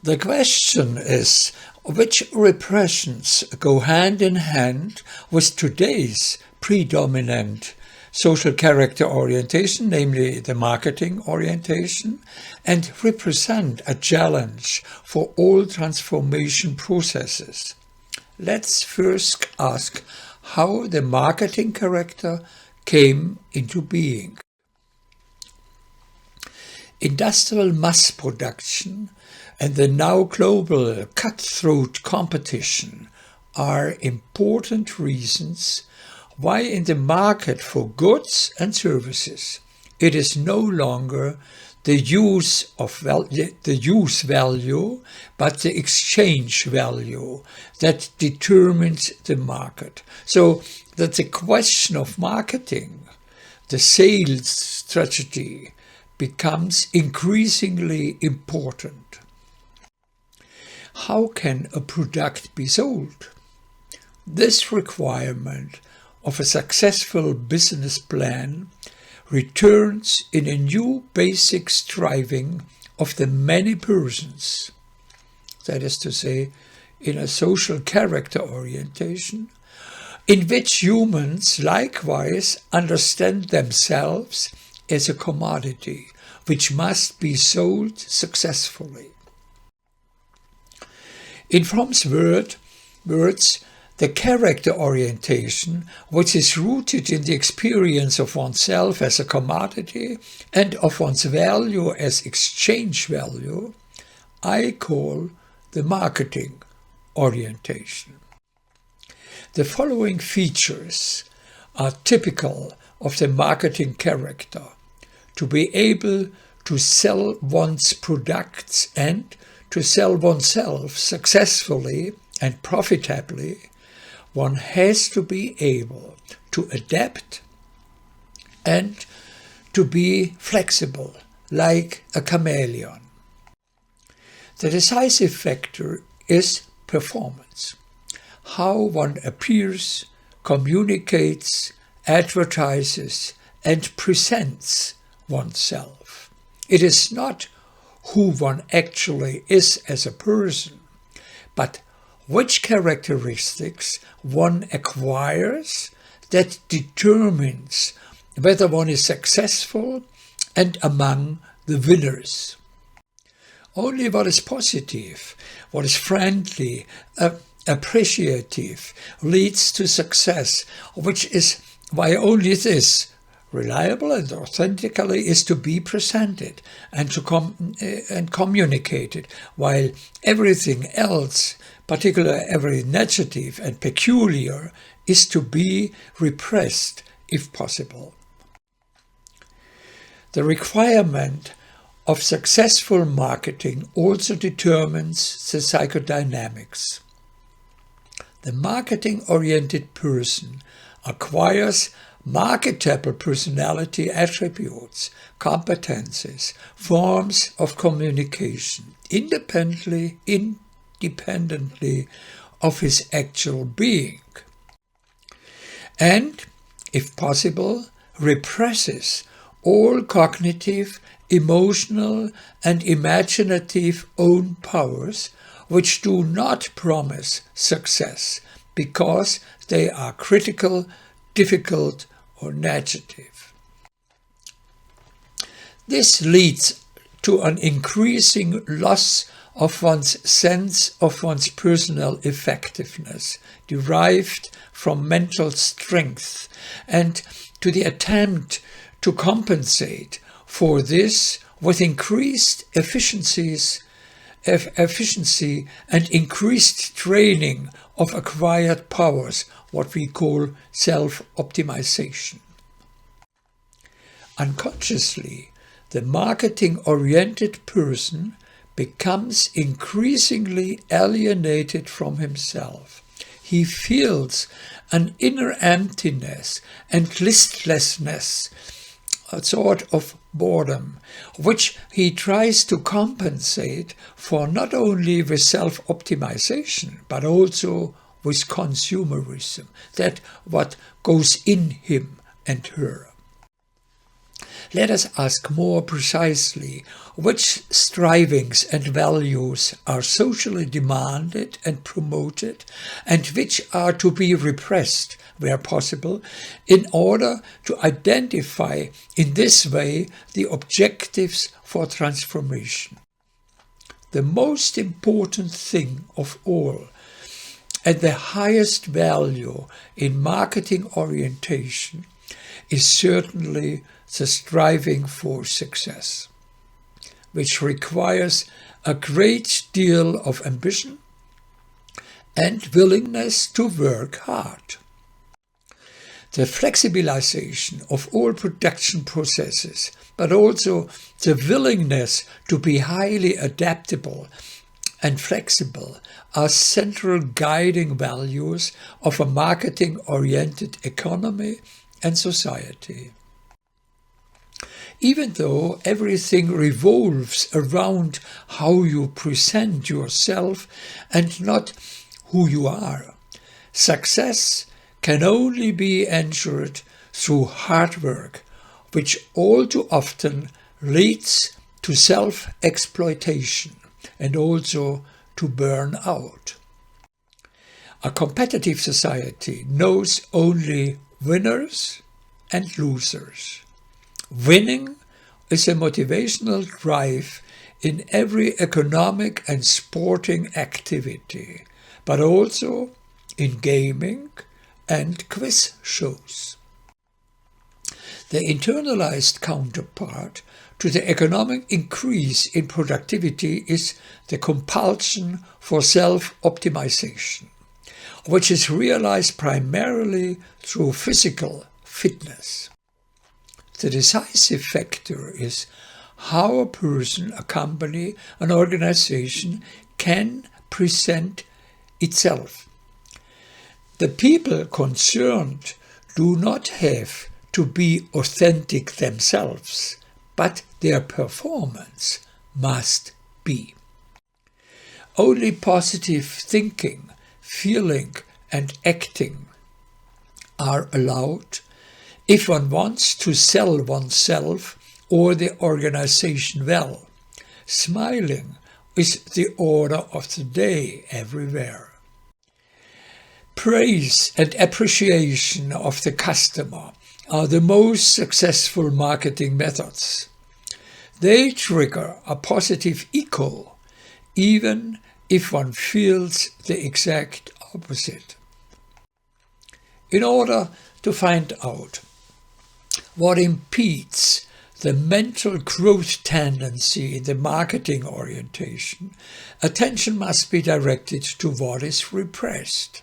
The question is, which repressions go hand in hand with today's predominant social character orientation, namely the marketing orientation, and represent a challenge for all transformation processes. Let's first ask how the marketing character came into being. Industrial mass production and the now global cutthroat competition are important reasons why in the market for goods and services it is no longer the use value but the exchange value that determines the market. So that the question of marketing, the sales strategy, becomes increasingly important. How can a product be sold? This requirement of a successful business plan returns in a new basic striving of the many persons, that is to say, in a social character orientation, in which humans likewise understand themselves as a commodity which must be sold successfully. In Fromm's words, the character orientation, which is rooted in the experience of oneself as a commodity and of one's value as exchange value, I call the marketing orientation. The following features are typical of the marketing character: to be able to sell one's products and to sell oneself successfully and profitably. One has to be able to adapt and to be flexible, like a chameleon. The decisive factor is performance. How one appears, communicates, advertises, and presents oneself. It is not who one actually is as a person, but which characteristics one acquires that determines whether one is successful and among the winners. Only what is positive, what is friendly, appreciative, leads to success, which is why only this, reliable and authentically, is to be presented and to communicated, while everything else, particularly every negative and peculiar, is to be repressed if possible. The requirement of successful marketing also determines the psychodynamics. The marketing-oriented person acquires marketable personality attributes, competences, forms of communication, independently of his actual being, and, if possible, represses all cognitive, emotional, and imaginative own powers which do not promise success because they are critical, difficult, or negative. This leads to an increasing loss of one's sense of one's personal effectiveness, derived from mental strength, and to the attempt to compensate for this with increased efficiency and increased training of acquired powers, what we call self-optimization. Unconsciously, the marketing-oriented person becomes increasingly alienated from himself. He feels an inner emptiness and listlessness, a sort of boredom, which he tries to compensate for not only with self-optimization, but also with consumerism, that what goes in him and her. let us ask more precisely which strivings and values are socially demanded and promoted, and which are to be repressed where possible, in order to identify in this way the objectives for transformation. The most important thing of all, and the highest value in marketing orientation, is certainly the striving for success, which requires a great deal of ambition and willingness to work hard. The flexibilization of all production processes, but also the willingness to be highly adaptable and flexible, are central guiding values of a marketing-oriented economy and society. Even though everything revolves around how you present yourself and not who you are, success can only be ensured through hard work, which all too often leads to self-exploitation and also to burnout. A competitive society knows only winners and losers. Winning is a motivational drive in every economic and sporting activity, but also in gaming and quiz shows. The internalized counterpart to the economic increase in productivity is the compulsion for self-optimization, which is realized primarily through physical fitness. The decisive factor is how a person, a company, an organization can present itself. The people concerned do not have to be authentic themselves, but their performance must be. Only positive thinking, feeling, and acting are allowed if one wants to sell oneself or the organization well. Smiling is the order of the day everywhere. Praise and appreciation of the customer are the most successful marketing methods. They trigger a positive echo, even if one feels the exact opposite. In order to find out what impedes the mental growth tendency in the marketing orientation, attention must be directed to what is repressed.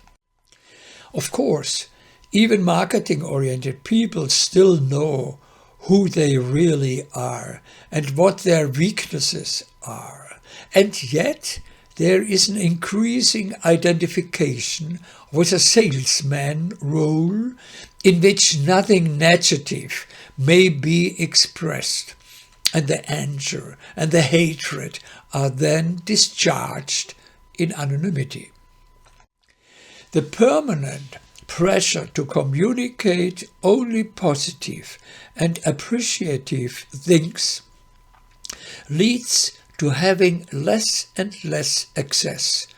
Of course, even marketing-oriented people still know who they really are and what their weaknesses are. And yet, there is an increasing identification with a salesman role in which nothing negative may be expressed, and the anger and the hatred are then discharged in anonymity. The permanent pressure to communicate only positive and appreciative things leads to having less and less access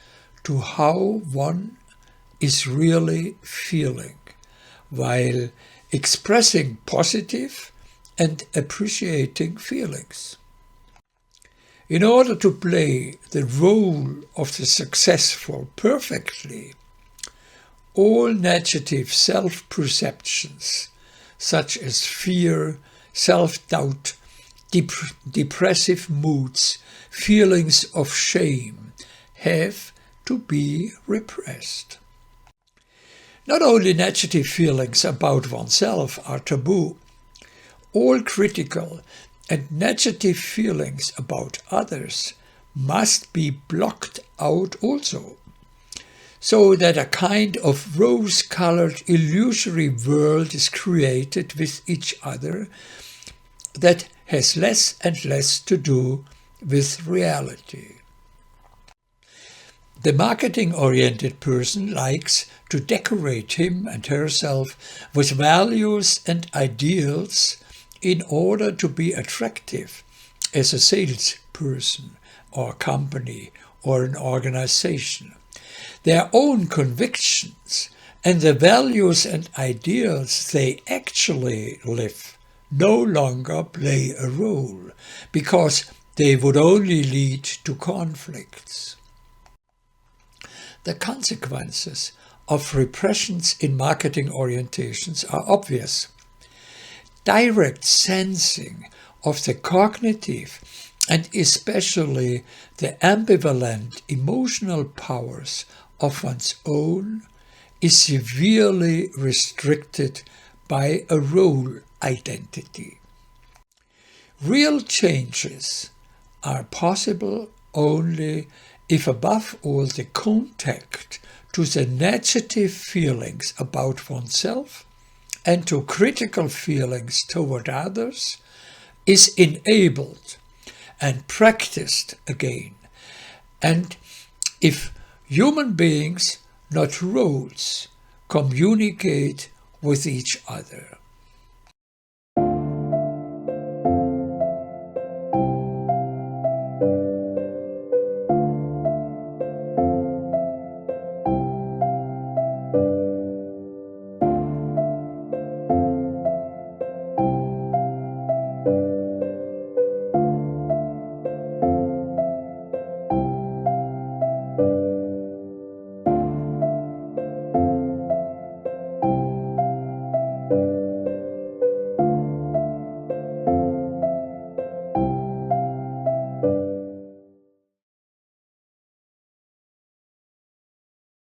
to how one is really feeling, while expressing positive and appreciating feelings. In order to play the role of the successful perfectly, all negative self-perceptions, such as fear, self-doubt, depressive moods, feelings of shame, have to be repressed. Not only negative feelings about oneself are taboo, all critical and negative feelings about others must be blocked out also, so that a kind of rose-colored illusory world is created with each other that has less and less to do with reality. The marketing-oriented person likes to decorate him and herself with values and ideals in order to be attractive as a salesperson or company or an organization. Their own convictions and the values and ideals they actually live no longer play a role, because they would only lead to conflicts. The consequences of repressions in marketing orientations are obvious. Direct sensing of the cognitive and especially the ambivalent emotional powers of one's own is severely restricted by a role identity. Real changes are possible only if, above all, the contact to the negative feelings about oneself and to critical feelings toward others is enabled and practiced again, and if human beings, not roles, communicate with each other.